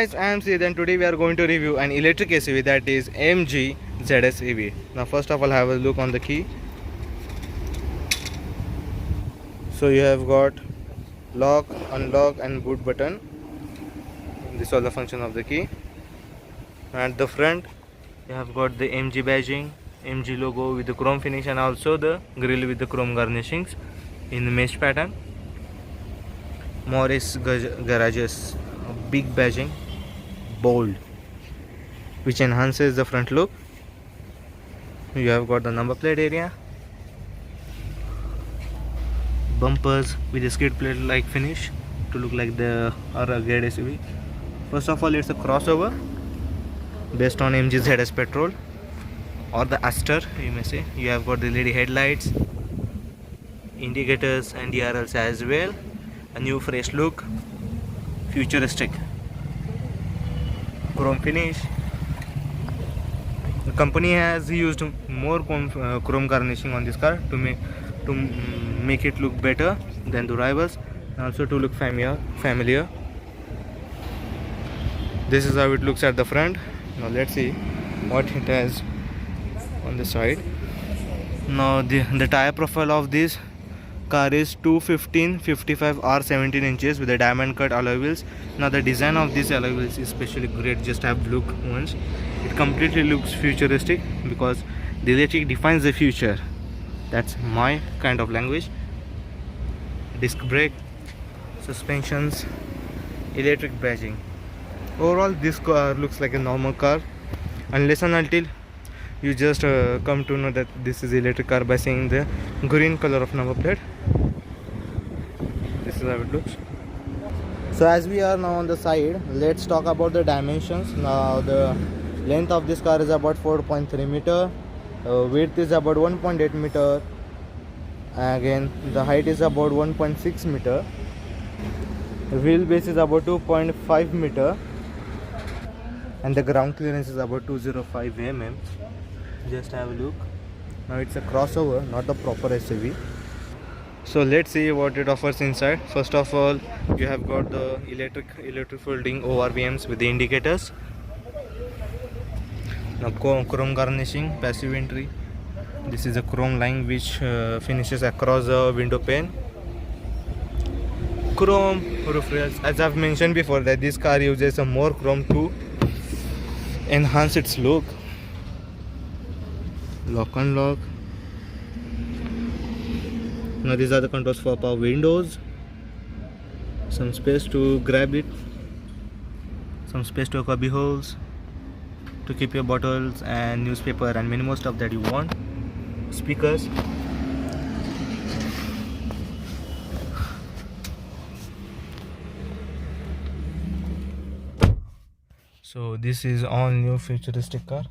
guys, I am Sid and today we are going to review an electric SUV, that is MG ZS EV. Now first of all, have a look on the key. So you have got lock, unlock and boot button. This is the function of the key. At the front you have got the MG badging, MG logo with the chrome finish, and also the grille with the chrome garnishings in the mesh pattern. Morris Garages big badging, bold, which enhances the front look. You have got the number plate area, bumpers with a skid plate like finish to look like the rugged SUV. First of all, it's a crossover based on MG ZS petrol or the Aster, you may say. You have got the LED headlights, indicators and DRLs as well. A new fresh look, futuristic chrome finish. The company has used more chrome garnishing on this car to make it look better than the rivals, and also to look familiar. This is how it looks at the front. Now let's see what it has on the side. Now the tire profile of this car is 215/55 R 17 inches with a diamond cut alloy wheels. Now the design of these alloy wheels is especially great. Just have a look once. It completely looks futuristic because the electric defines the future. That's my kind of language. Disc brake, suspensions, electric badging. Overall this car looks like a normal car, unless and until you just come to know that this is electric car by seeing the green color of number plate. This is how it looks. So as we are now on the side, let's talk about the dimensions. Now the length of this car is about 4.3 meter, width is about 1.8 meter, again the height is about 1.6 meter, the wheelbase is about 2.5 meter, and the ground clearance is about 205 mm. Just have a look. Now it's a crossover, not a proper SUV. So let's see what it offers inside. First of all, you have got the electric folding ORVMs with the indicators. Now chrome garnishing, passive entry. This is a chrome line which finishes across the window pane. Chrome roof rails. As I've mentioned before, that this car uses some more chrome to enhance its look. Lock unlock. Now these are the controls for power windows. Some space to grab it, some space to cubby holes to keep your bottles and newspaper and many more stuff that you want. Speakers. So this is all new futuristic car.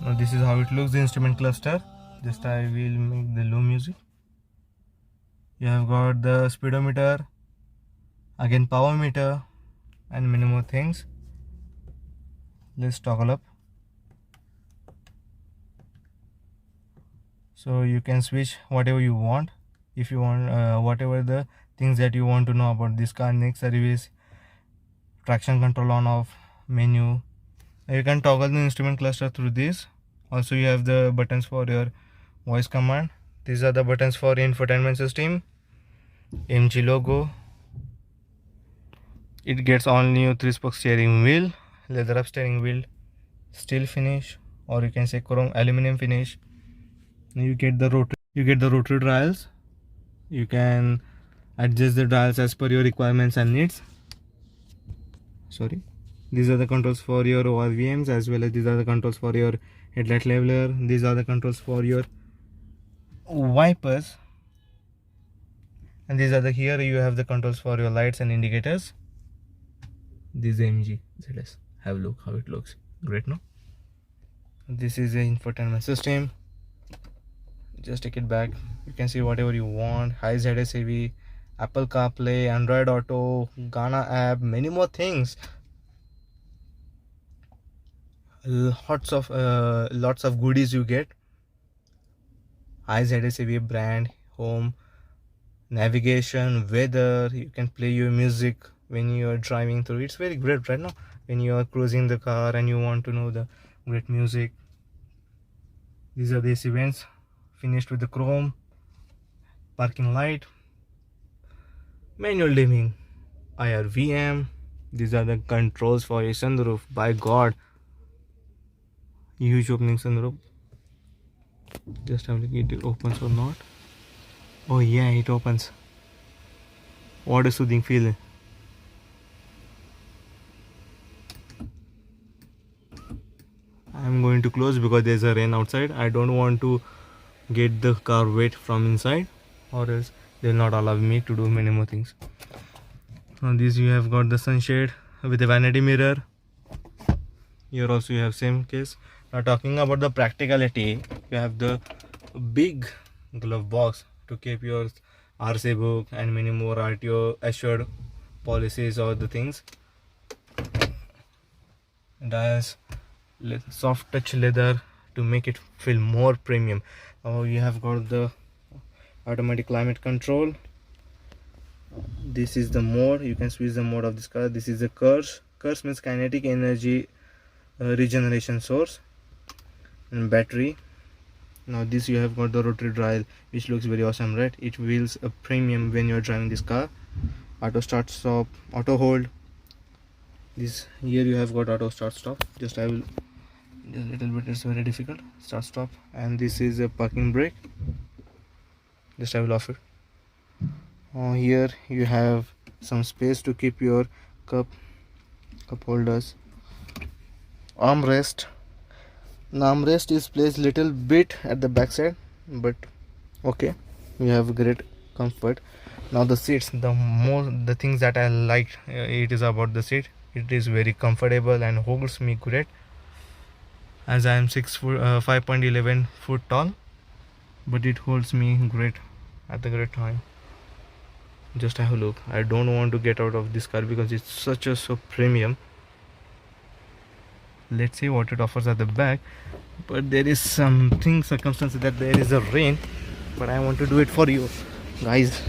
Now this is how it looks, the instrument cluster. Just I will make the low music. You have got the speedometer, again power meter and many more things. Let's toggle up. So you can switch whatever you want. If you want whatever the things that you want to know about this car: next service, traction control on off, menu. You can toggle the instrument cluster through this. Also you have the buttons for your voice command. These are the buttons for infotainment system, MG logo. It gets all new 3-spoke steering wheel, leather up steering wheel, steel finish, or you can say chrome aluminum finish. You get the rotary dials. You can adjust the dials as per your requirements and needs. These are the controls for your ORVMs, as well as these are the controls for your headlight leveler. These are the controls for your wipers, and these are the here you have the controls for your lights and indicators. This is MG ZS. Have a look how it looks. Great, no? This is the infotainment system. Just take it back. You can see whatever you want. High ZS AV, Apple CarPlay, Android Auto, Ghana app, many more things. lots of goodies you get. IZSAV brand, home, navigation, weather. You can play your music when you are driving through. It's very great right now when you are cruising the car and you want to know the great music. These are these events finished with the chrome, parking light, manual dimming, IRVM. These are the controls for a sunroof. By God, huge opening sunroof. Just have a look, it opens or not. Oh yeah, it opens. What a soothing feeling. I'm going to close because there's a rain outside. I don't want to get the car wet from inside, or else they'll not allow me to do many more things. On this you have got the sunshade with a vanity mirror. Here also you have same case. Now talking about the practicality, you have the big glove box to keep your RC book and many more RTO assured policies or the things. It has soft touch leather to make it feel more premium. Now you have got the automatic climate control. This is the mode. You can switch the mode of this car. This is the curse. Curse means kinetic energy regeneration source and battery. Now this you have got the rotary dial, which looks very awesome, right? It feels a premium when you're driving this car. Auto start stop, auto hold. This here you have got auto start stop. Just I will a little bit, it's very difficult. Start stop. And this is a parking brake. Just I will off it. Here you have some space to keep your cup holders. Armrest. The armrest is placed little bit at the back side, but okay, you have great comfort. Now the seats, the things that I liked it is about the seat. It is very comfortable and holds me great, as I am 5.11 foot tall, but it holds me great at the great time. Just have a look. I don't want to get out of this car because it's so premium. Let's see what it offers at the back, but there is something circumstance that there is a rain, but I want to do it for you guys.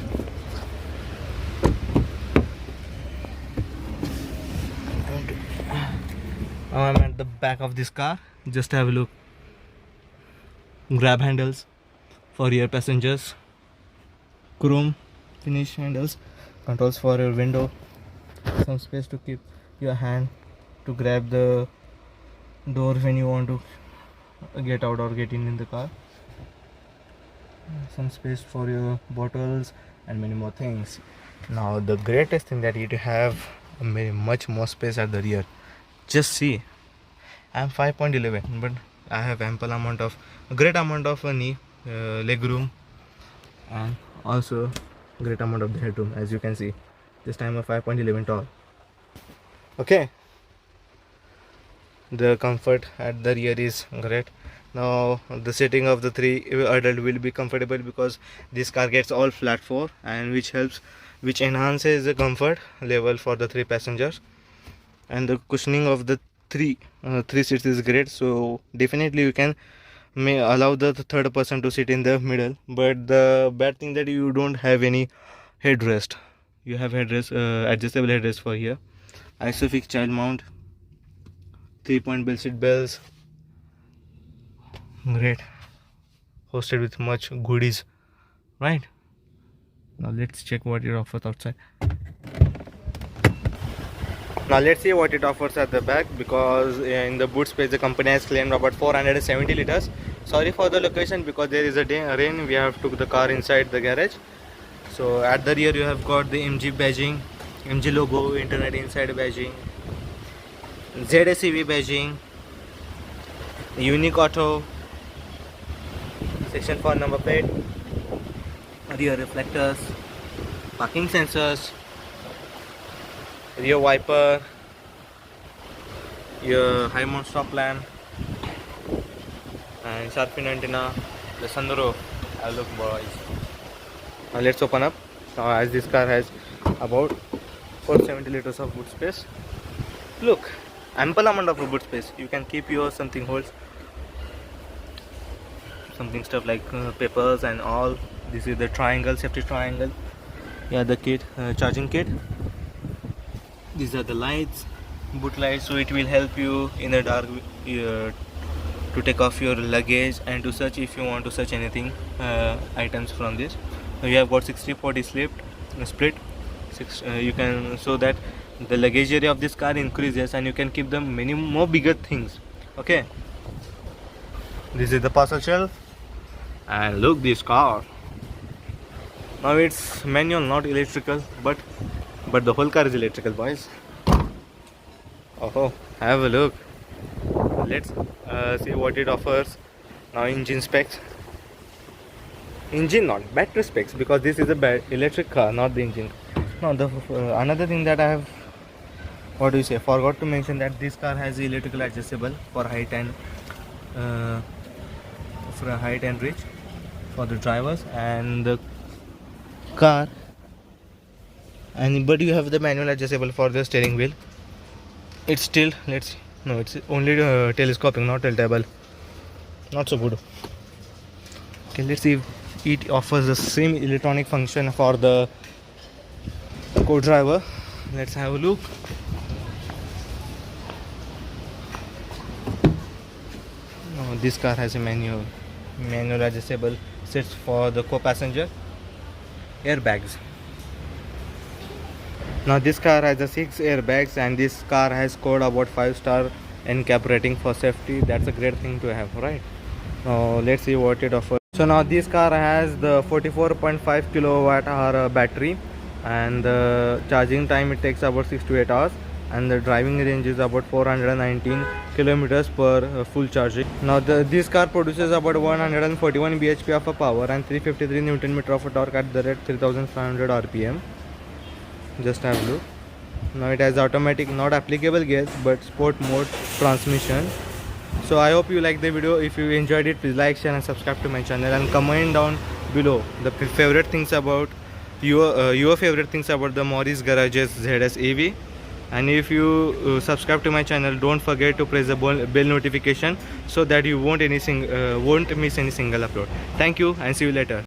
I'm at the back of this car. Just have a look. Grab handles for your passengers, chrome finish handles, controls for your window, some space to keep your hand to grab the door when you want to get out or get in the car, some space for your bottles and many more things. Now the greatest thing that you have much more space at the rear. Just see, I'm 5.11, but I have a great amount of leg room, and also great amount of the headroom. As you can see, this time of 5.11 tall. Okay, the comfort at the rear is great. Now the sitting of the three adult will be comfortable because this car gets all flat 4, and which enhances the comfort level for the 3 passengers. And the cushioning of the three seats is great, so definitely you can may allow the third person to sit in the middle. But the bad thing that you don't have any headrest. You have headrest, adjustable headrest for here. Isofix child mount, 3-point bell seat bells. Great, hosted with much goodies, right? Now let's check what it offers outside. Now let's see what it offers at the back, because in the boot space the company has claimed about 470 liters. Sorry for the location, because there is a rain, we have took the car inside the garage. So at the rear you have got the MG badging, MG logo, internet inside badging, ZSEV badging, unique auto, section for number plate, rear reflectors, parking sensors, rear wiper, your high mount stop lamp, and sharp fin antenna, the sunroof. Look boys. Now let's open up. Now as this car has about 470 liters of boot space. Look, ample amount of boot space. You can keep your something holds, something stuff like papers and all. This is the triangle, safety triangle. Yeah, the kit, charging kit. These are the lights, boot lights, so it will help you in the dark to take off your luggage and to search if you want to search anything items from this. So you have got 60-40 split. You can, so that the luggage area of this car increases and you can keep the many more bigger things. Okay, this is the parcel shelf, and look this car. Now it's manual, not electrical, but the whole car is electrical, boys. Oh, have a look. Let's see what it offers. Now engine specs. Engine, not battery specs, because this is a electric car, not the engine. Now the another thing that I have, what do you say, forgot to mention, that this car has electrical adjustable for height and reach for the drivers and the car, and but you have the manual adjustable for the steering wheel. It's still, it's only telescoping, not tiltable. Not so good. Okay, let's see if it offers the same electronic function for the co-driver. Let's have a look. No, this car has a manual adjustable seats for the co-passenger. Airbags. Now this car has a 6 airbags, and this car has scored about 5-star NCAP rating for safety. That's a great thing to have, right? Now let's see what it offers. So now this car has the 44.5 kilowatt hour battery, and the charging time it takes about 6 to 8 hours, and the driving range is about 419 kilometers per full charging. Now this car produces about 141 bhp of a power and 353 newton meter of a torque at the rate 3500 rpm. Just have a look. Now it has automatic, not applicable gears, but sport mode transmission. So I hope you like the video. If you enjoyed it, please like, share and subscribe to my channel, and comment down below the favorite things about your favorite things about the Morris Garages ZS EV. And if you subscribe to my channel, don't forget to press the bell notification so that you won't miss any single upload. Thank you and see you later.